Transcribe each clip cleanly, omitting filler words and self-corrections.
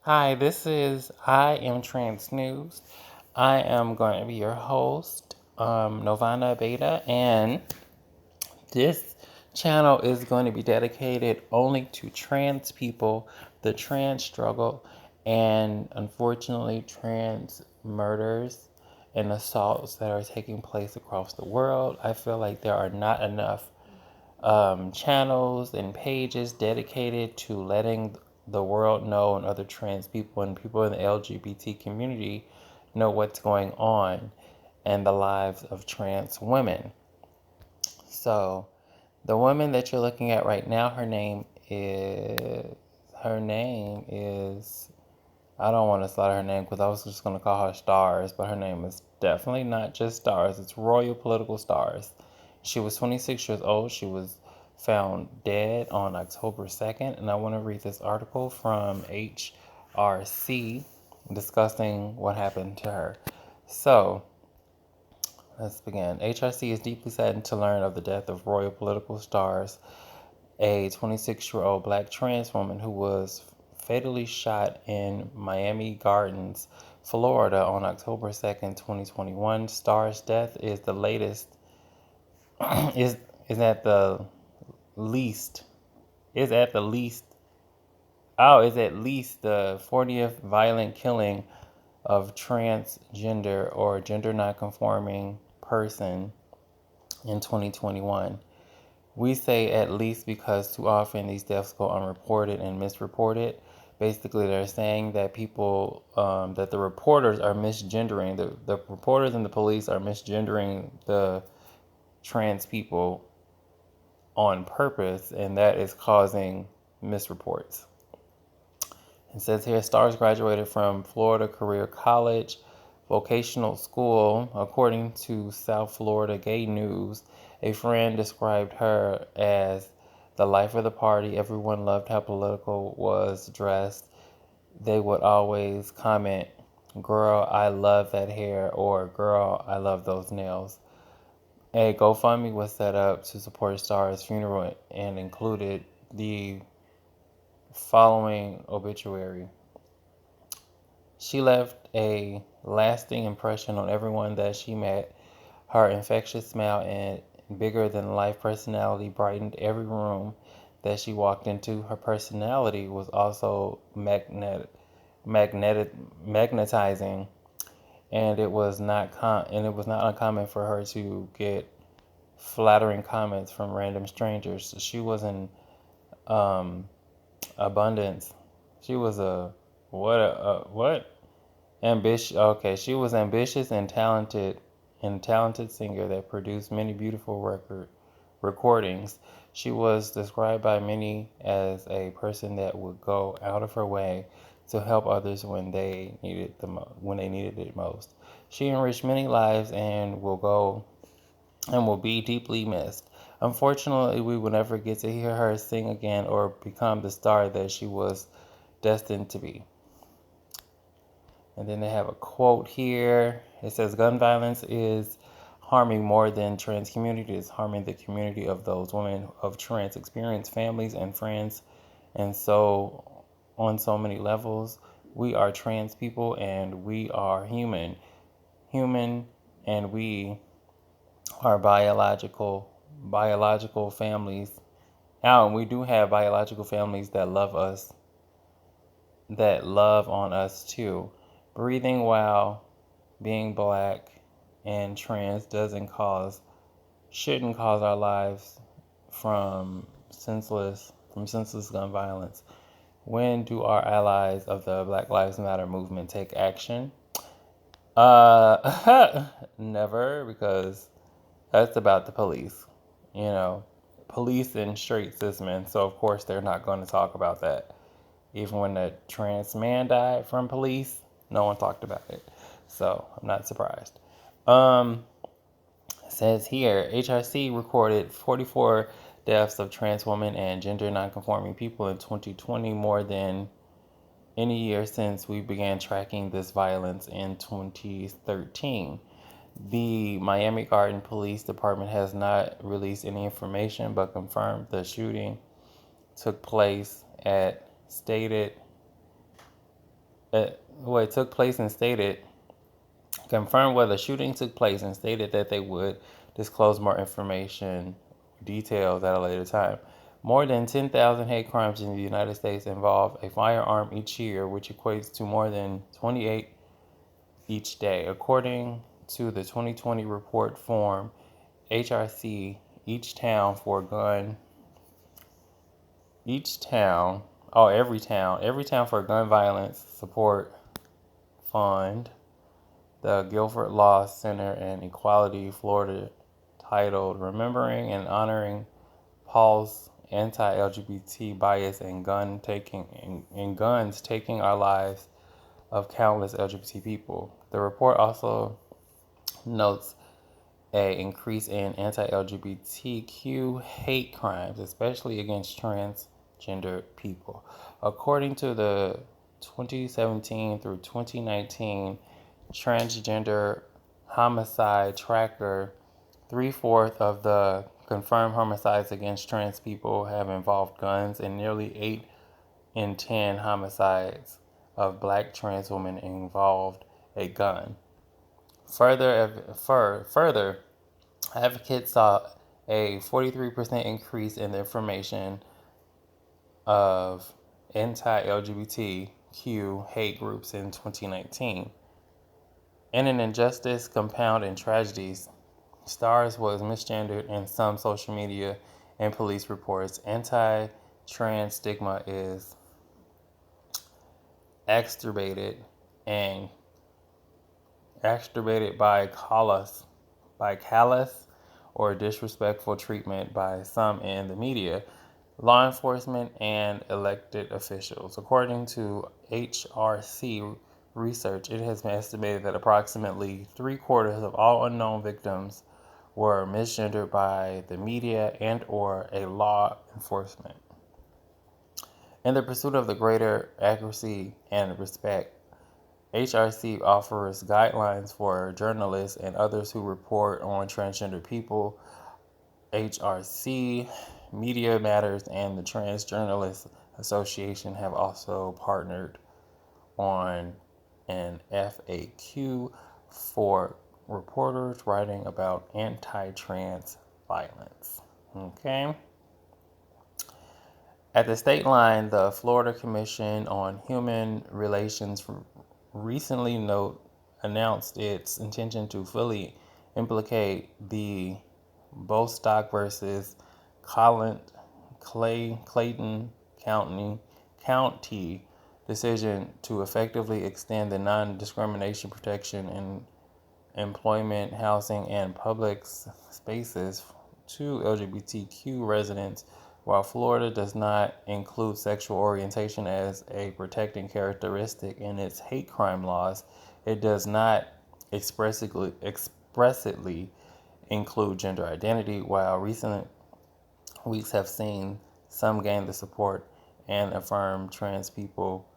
Hi, this is I Am Trans News. I am going to be your host, Novana Beta, and this channel is going to be dedicated only to trans people, the trans struggle, and unfortunately, trans murders and assaults that are taking place across the world. I feel like there are not enough channels and pages dedicated to letting the world know and other trans people and people in the LGBT community know what's going on in the lives of trans women. So, the woman that you're looking at right now, her name is I don't want to slaughter her name because I was just going to call her Starz, but her name is definitely not just Starz. It's Royal Political Starz. She was 26 years old. She was found dead on October 2nd. And I want to read this article from HRC discussing what happened to her. So, let's begin. HRC is deeply saddened to learn of the death of Royal Political Starz, a 26-year-old black trans woman who was fatally shot in Miami Gardens, Florida on October 2nd, 2021. Starr's death is the latest is is at the least is at the least is at least the 40th violent killing of transgender or gender nonconforming person in 2021. We say at least because too often these deaths go unreported and misreported. Basically, they're saying that that the reporters are misgendering, the reporters and the police are misgendering the trans people on purpose, and that is causing misreports. It says here Stars graduated from Florida Career College Vocational School. According to South Florida Gay News, a friend described her as the life of the party. Everyone loved how political was dressed. They would always comment, "Girl, I love that hair," or "Girl, I love those nails." A GoFundMe was set up to support Star's funeral and included the following obituary. She left a lasting impression on everyone that she met. Her infectious smile and bigger than life personality brightened every room that she walked into. Her personality was also magnetizing, and it was not uncommon for her to get flattering comments from random strangers. She was in um, abundance. She was a what ambitious. Okay, she was ambitious and talented singer that produced many beautiful recordings. She was described by many as a person that would go out of her way to help others when they needed it most. She enriched many lives and will be deeply missed. Unfortunately, we will never get to hear her sing again or become the star that she was destined to be. And then they have a quote here. It says, gun violence is harming more than trans community. It's harming the community of those women of trans experience, families and friends. And so on so many levels, we are trans people and we are human, and we are biological families. Now, and we do have biological families that love us, that love on us too. Breathing while being black and trans shouldn't cause our lives from senseless gun violence. When do our allies of the Black Lives Matter movement take action? Never, because that's about the police. You know, police and straight cis men. So of course they're not going to talk about that. Even when the trans man died from police, no one talked about it. So I'm not surprised. Um, it says here, HRC recorded 44 deaths of trans women and gender nonconforming people in 2020, more than any year since we began tracking this violence in 2013. The Miami Garden Police Department has not released any information but confirmed the shooting took place at stated What took place and stated, confirmed whether the shooting took place and stated that they would disclose more information, details at a later time. More than 10,000 hate crimes in the United States involve a firearm each year, which equates to more than 28 each day. According to the 2020 report form HRC, every town for a gun violence support fund, the Guilford Law Center and Equality, Florida, titled Remembering and Honoring Paul's Anti-LGBT Bias and Guns Taking Our Lives of Countless LGBT People. The report also notes an increase in anti-LGBTQ hate crimes, especially against transgender people. According to the 2017 through 2019 Transgender Homicide Tracker, 3/4 of the confirmed homicides against trans people have involved guns, and nearly 8 in 10 homicides of black trans women involved a gun. Further, advocates saw a 43% increase in the information of anti-LGBTQ hate groups in 2019. In an injustice compounding tragedies, Starz was misgendered in some social media and police reports. Anti-trans stigma is exacerbated by callous or disrespectful treatment by some in the media, law enforcement, and elected officials. According to HRC research, it has been estimated that approximately 3/4 of all unknown victims were misgendered by the media and or a law enforcement. In the pursuit of the greater accuracy and respect, HRC offers guidelines for journalists and others who report on transgender people. HRC, Media Matters, and the Trans Journalists Association have also partnered on an FAQ for reporters writing about anti-trans violence. Okay. At the state line, the Florida Commission on Human Relations recently announced its intention to fully implicate the Bostock versus Clayton County decision to effectively extend the non-discrimination protection in employment, housing, and public spaces to LGBTQ residents. While Florida does not include sexual orientation as a protecting characteristic in its hate crime laws, it does not expressly include gender identity. While recent weeks have seen some gain the support and affirm trans people,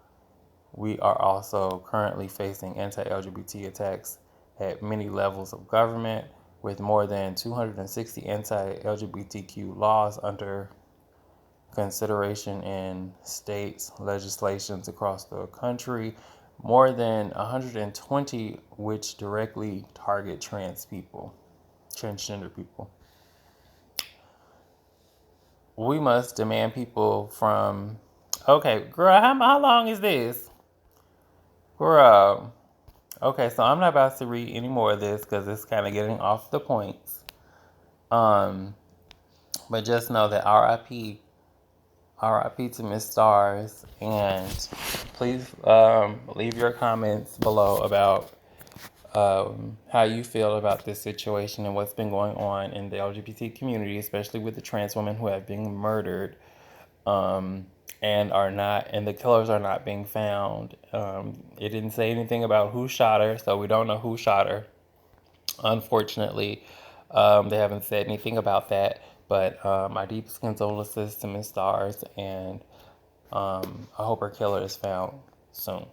we are also currently facing anti-LGBT attacks at many levels of government, with more than 260 anti-LGBTQ laws under consideration in states' legislations across the country, more than 120 which directly target transgender people. We must demand people from... Okay, girl, how long is this? Girl. Okay, so I'm not about to read any more of this because it's kind of getting off the points. But just know that R.I.P to Miss Starz, and please leave your comments below about how you feel about this situation and what's been going on in the LGBT community, especially with the trans women who have been murdered and the killers are not being found. It didn't say anything about who shot her, so we don't know who shot her. Unfortunately, they haven't said anything about that. But my deepest condolences to Miss Starz, and I hope her killer is found soon.